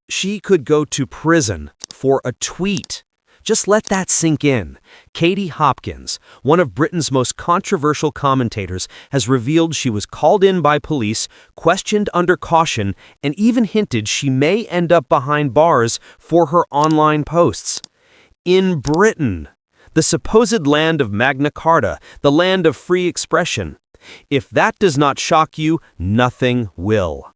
She could go to prison for a tweet. Just let that sink in. Katie Hopkins, one of Britain's most controversial commentators, has revealed she was called in by police, questioned under caution, and even hinted she may end up behind bars for her online posts. In Britain, the supposed land of Magna Carta, the land of free expression. If that does not shock you, nothing will.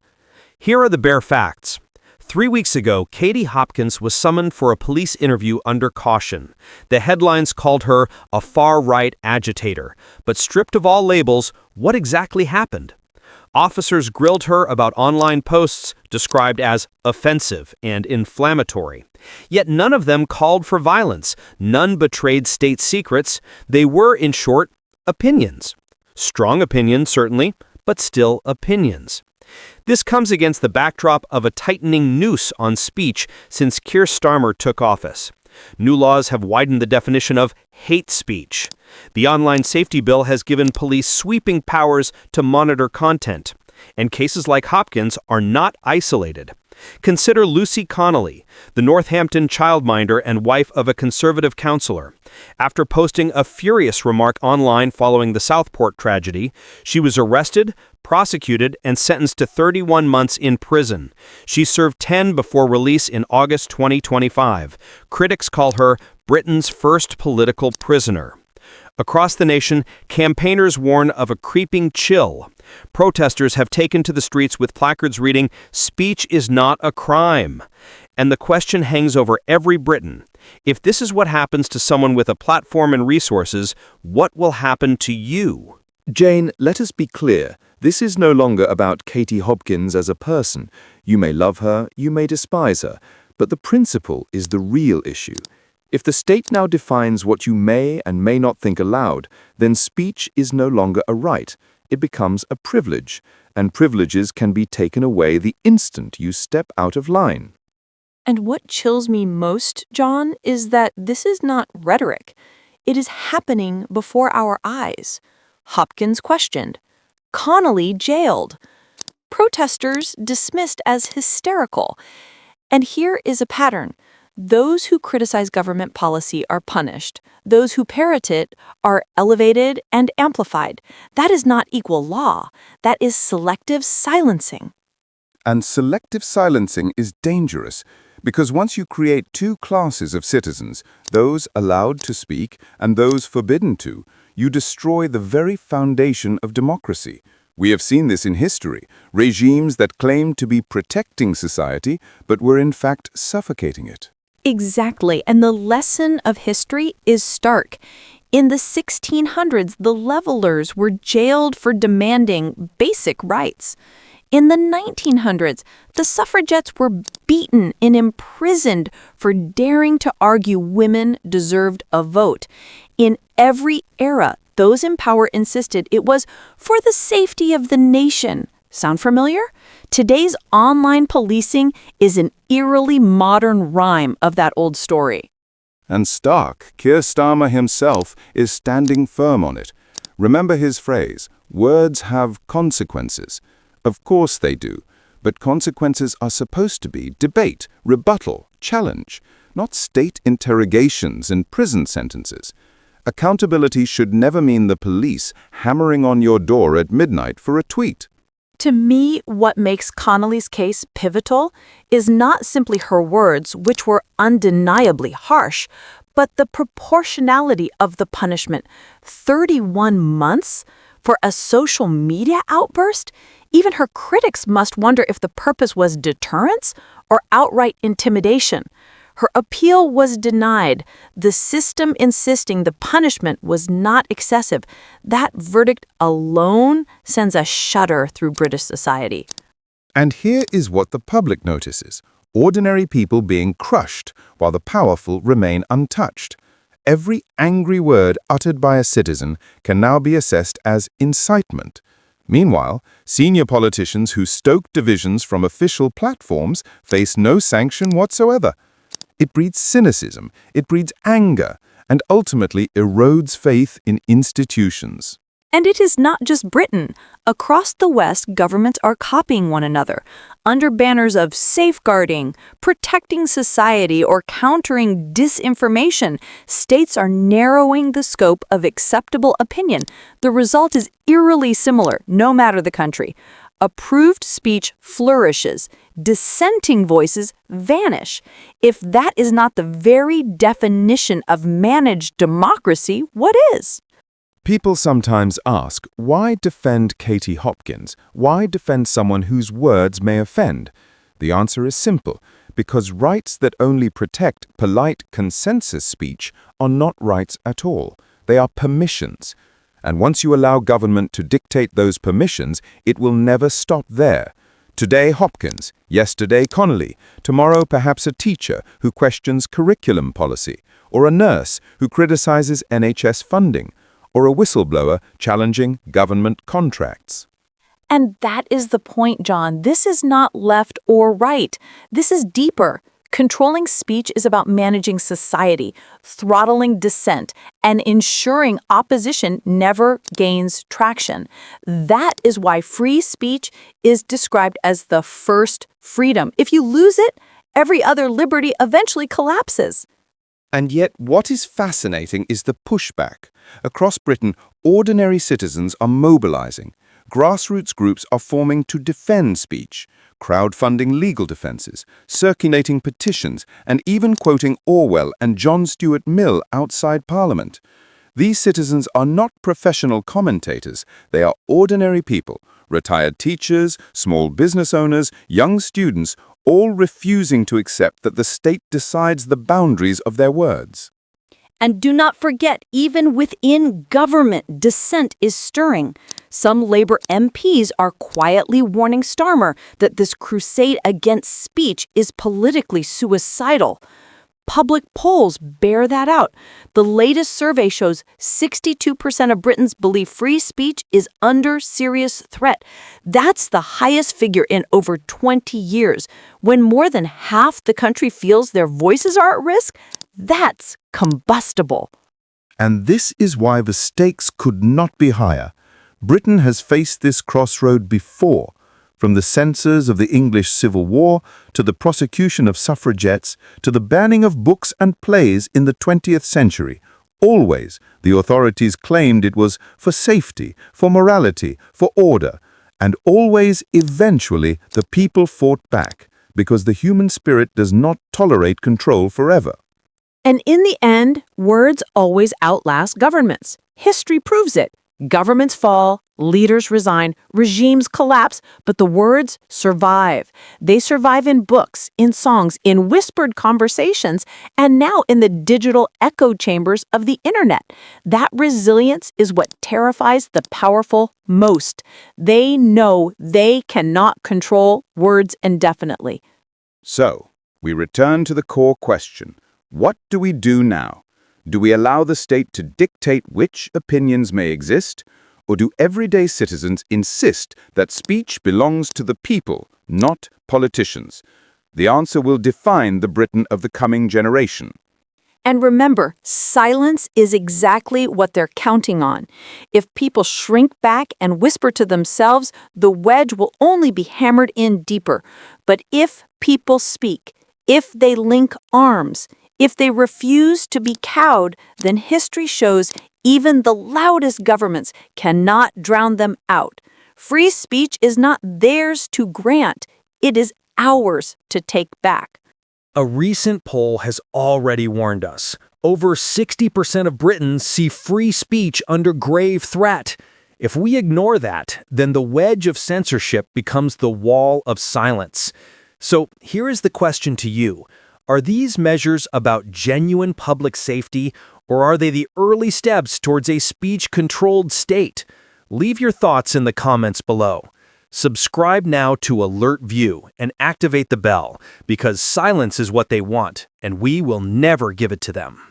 Here are the bare facts. 3 weeks ago, Katie Hopkins was summoned for a police interview under caution. The headlines called her a far-right agitator, but stripped of all labels, what exactly happened? Officers grilled her about online posts described as offensive and inflammatory. Yet none of them called for violence, none betrayed state secrets. They were, in short, opinions. Strong opinions, certainly, but still opinions. This comes against the backdrop of a tightening noose on speech since Keir Starmer took office. New laws have widened the definition of hate speech. The online safety bill has given police sweeping powers to monitor content. And cases like Hopkins are not isolated. Consider Lucy Connelly, the Northampton childminder and wife of a Conservative councillor. After posting a furious remark online following the Southport tragedy, she was arrested, prosecuted, and sentenced to 31 months in prison. She served 10 before release in August 2025. Critics call her Britain's first political prisoner. Across the nation, campaigners warn of a creeping chill. Protesters have taken to the streets with placards reading, "Speech is not a crime." And the question hangs over every Briton. If this is what happens to someone with a platform and resources, what will happen to you? Jane, let us be clear. This is no longer about Katie Hopkins as a person. You may love her, you may despise her, but the principle is the real issue. If the state now defines what you may and may not think aloud, then speech is no longer a right. It becomes a privilege, and privileges can be taken away the instant you step out of line. And what chills me most, John, is that this is not rhetoric. It is happening before our eyes. Hopkins questioned. Connelly jailed. Protesters dismissed as hysterical. And here is a pattern. Those who criticize government policy are punished. Those who parrot it are elevated and amplified. That is not equal law. That is selective silencing. And selective silencing is dangerous because once you create two classes of citizens, those allowed to speak and those forbidden to, you destroy the very foundation of democracy. We have seen this in history, regimes that claimed to be protecting society but were in fact suffocating it. Exactly, and the lesson of history is stark. In the 1600s, the levelers were jailed for demanding basic rights. In the 1900s, the suffragettes were beaten and imprisoned for daring to argue women deserved a vote. In every era, those in power insisted it was for the safety of the nation. Sound familiar? Today's online policing is an eerily modern rhyme of that old story. And stark, Keir Starmer himself is standing firm on it. Remember his phrase, words have consequences. Of course they do, but consequences are supposed to be debate, rebuttal, challenge, not state interrogations and prison sentences. Accountability should never mean the police hammering on your door at midnight for a tweet. To me, what makes Connelly's case pivotal is not simply her words, which were undeniably harsh, but the proportionality of the punishment. 31 months for a social media outburst? Even her critics must wonder if the purpose was deterrence or outright intimidation. Her appeal was denied, the system insisting the punishment was not excessive. That verdict alone sends a shudder through British society. And here is what the public notices. Ordinary people being crushed while the powerful remain untouched. Every angry word uttered by a citizen can now be assessed as incitement. Meanwhile, senior politicians who stoke divisions from official platforms face no sanction whatsoever. It breeds cynicism, it breeds anger, and ultimately erodes faith in institutions. And it is not just Britain. Across the West, governments are copying one another. Under banners of safeguarding, protecting society, or countering disinformation, states are narrowing the scope of acceptable opinion. The result is eerily similar, no matter the country. Approved speech flourishes. Dissenting voices vanish. If that is not the very definition of managed democracy, what is? People sometimes ask, why defend Katie Hopkins? Why defend someone whose words may offend? The answer is simple, because rights that only protect polite consensus speech are not rights at all. They are permissions. And once you allow government to dictate those permissions, it will never stop there. Today, Hopkins. Yesterday, Connelly. Tomorrow, perhaps a teacher who questions curriculum policy, or a nurse who criticizes NHS funding, or a whistleblower challenging government contracts. And that is the point, John. This is not left or right. This is deeper. Controlling speech is about managing society, throttling dissent, and ensuring opposition never gains traction. That is why free speech is described as the first freedom. If you lose it, every other liberty eventually collapses. And yet, what is fascinating is the pushback. Across Britain, ordinary citizens are mobilizing. Grassroots groups are forming to defend speech, crowdfunding legal defenses, circulating petitions, and even quoting Orwell and John Stuart Mill outside Parliament. These citizens are not professional commentators. They are ordinary people, retired teachers, small business owners, young students, all refusing to accept that the state decides the boundaries of their words. And do not forget, even within government, dissent is stirring. Some Labour MPs are quietly warning Starmer that this crusade against speech is politically suicidal. Public polls bear that out. The latest survey shows 62% of Britons believe free speech is under serious threat. That's the highest figure in over 20 years. When more than half the country feels their voices are at risk, that's combustible. And this is why the stakes could not be higher. Britain has faced this crossroad before. From the censors of the English Civil War, to the prosecution of suffragettes, to the banning of books and plays in the 20th century, always the authorities claimed it was for safety, for morality, for order, and always, eventually, the people fought back, because the human spirit does not tolerate control forever. And in the end, words always outlast governments. History proves it. Governments fall, leaders resign, regimes collapse, but the words survive. They survive in books, in songs, in whispered conversations, and now in the digital echo chambers of the internet. That resilience is what terrifies the powerful most. They know they cannot control words indefinitely. So, we return to the core question. What do we do now? Do we allow the state to dictate which opinions may exist, or do everyday citizens insist that speech belongs to the people, not politicians? The answer will define the Britain of the coming generation. And remember, silence is exactly what they're counting on. If people shrink back and whisper to themselves, the wedge will only be hammered in deeper. But if people speak, if they link arms, if they refuse to be cowed, then history shows even the loudest governments cannot drown them out. Free speech is not theirs to grant. It is ours to take back. A recent poll has already warned us. Over 60% of Britons see free speech under grave threat. If we ignore that, then the wedge of censorship becomes the wall of silence. So here is the question to you. Are these measures about genuine public safety, or are they the early steps towards a speech-controlled state? Leave your thoughts in the comments below. Subscribe now to Alert View and activate the bell, because silence is what they want, and we will never give it to them.